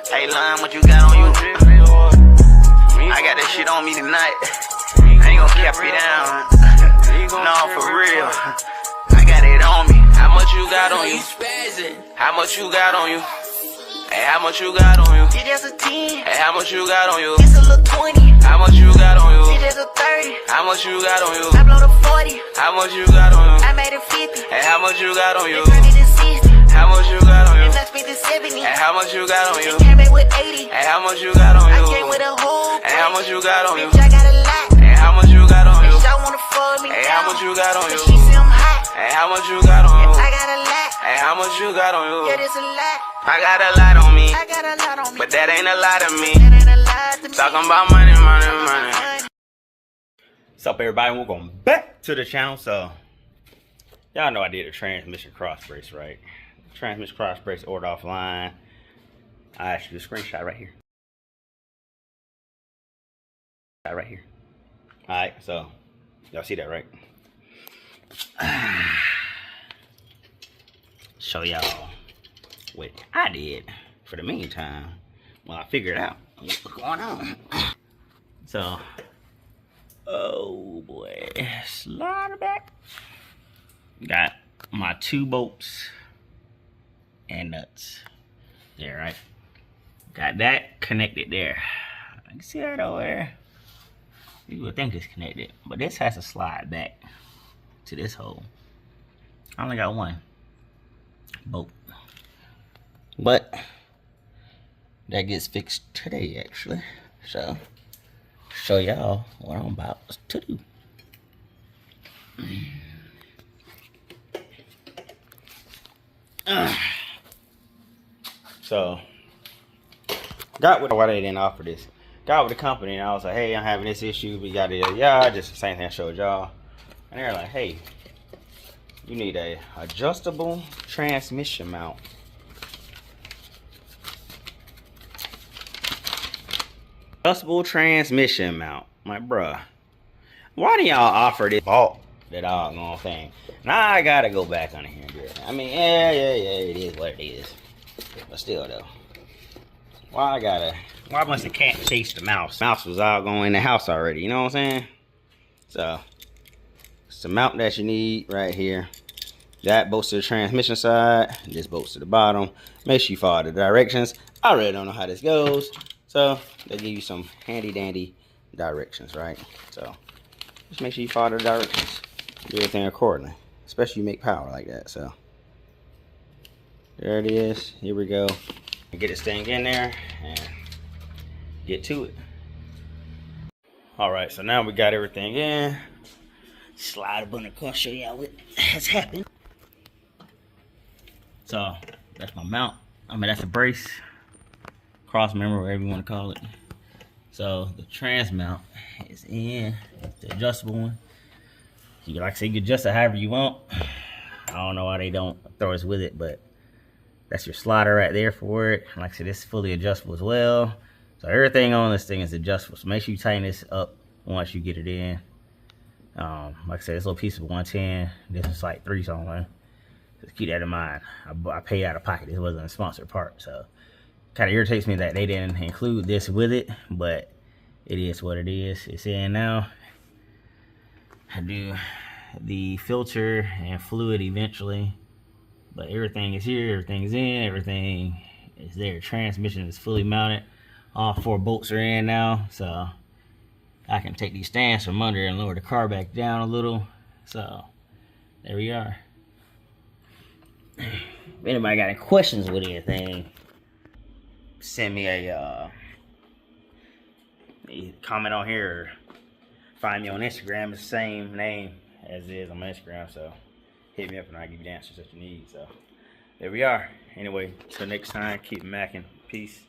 Hey, Lime, what you got on you? I got that shit on me tonight. I ain't gonna cap you down. No, for real. I got it on me. How much you got on you? How much you got on you? Hey, how much you got on you? It's just a 10. Hey, how much you got on you? It's a little 20. How much you got on you? It's just a 30. How much you got on you? I blow the 40. How much you got on you? I made it 50. Hey, how much you got on you? It turned me to 60. How much you got on you? It touched me to 70. Hey, how much you got on you? It came back with 80. Hey, how much you got on you? I came with a whole. Hey, how much you got on you? Bitch, I got a lot. Hey, how much you got on you? Bitch, I wanna fuck me. Hey, how much you got on you? She say I'm hot. Hey, how much you got on you? I got a lot. Hey, how much you got on you? Yeah, this a lot. I got a lot on me. I got a lot on me. But that ain't a lot of me. That ain't a lot to me. Talking about money, money, money. What's up, everybody? Welcome back to the channel. So, y'all know I did a transmission cross brace, right? Transmission cross brace ordered offline. I actually do a screenshot right here. Right here. Alright, so y'all see that, right? Show y'all what I did for the meantime while I figured out what's going on. So, oh boy, slide back. Got my 2 bolts and nuts there, right? Got that connected there. You can see that over there. You would think it's connected, but this has to slide back to this hole. I only got 1 bolt, but that gets fixed today, actually. So, show y'all what I'm about to do. So, got with why they didn't offer this. Got with the company and I was like, hey, I'm having this issue. We got it. Yeah, just the same thing I showed y'all. And they're like, hey, you need a adjustable transmission mount. Adjustable transmission mount. I'm like, bruh, why do y'all offer this vault that doggone thing? Now I gotta go back on here and do it. I mean, yeah, it is what it is. But still though. Why must the cat chase the mouse? Mouse was all going in the house already, you know what I'm saying? So, it's the mount that you need right here. That bolts to the transmission side, this bolts to the bottom. Make sure you follow the directions. I really don't know how this goes. So, they give you some handy dandy directions, right? So, just make sure you follow the directions. Do everything accordingly. Especially you make power like that, so. There it is, here we go. Get this thing in there and get to it. Alright, so now we got everything in. Slide up on the car, show y'all what has happened. So, that's my mount. I mean, that's a brace. Cross member, whatever you want to call it. So, the trans mount is in. The adjustable one. You can, like I say, you can adjust it however you want. I don't know why they don't throw us with it, but that's your slider right there for it. Like I said, this is fully adjustable as well. So everything on this thing is adjustable. So make sure you tighten this up once you get it in. Like I said, this little piece of 110. This is like 3 something. Just keep that in mind. I paid out of pocket. This wasn't a sponsored part. So kind of irritates me that they didn't include this with it. But it is what it is. It's in now. I do the filter and fluid eventually. But everything is here, everything is in, everything is there. Transmission is fully mounted. All 4 bolts are in now, so I can take these stands from under and lower the car back down a little. So there we are. If anybody got any questions with anything, send me a comment on here or find me on Instagram. It's the same name as it is on my Instagram, so hit me up and I'll give you the answers that you need. So there we are. Anyway, till next time, keep macking. Peace.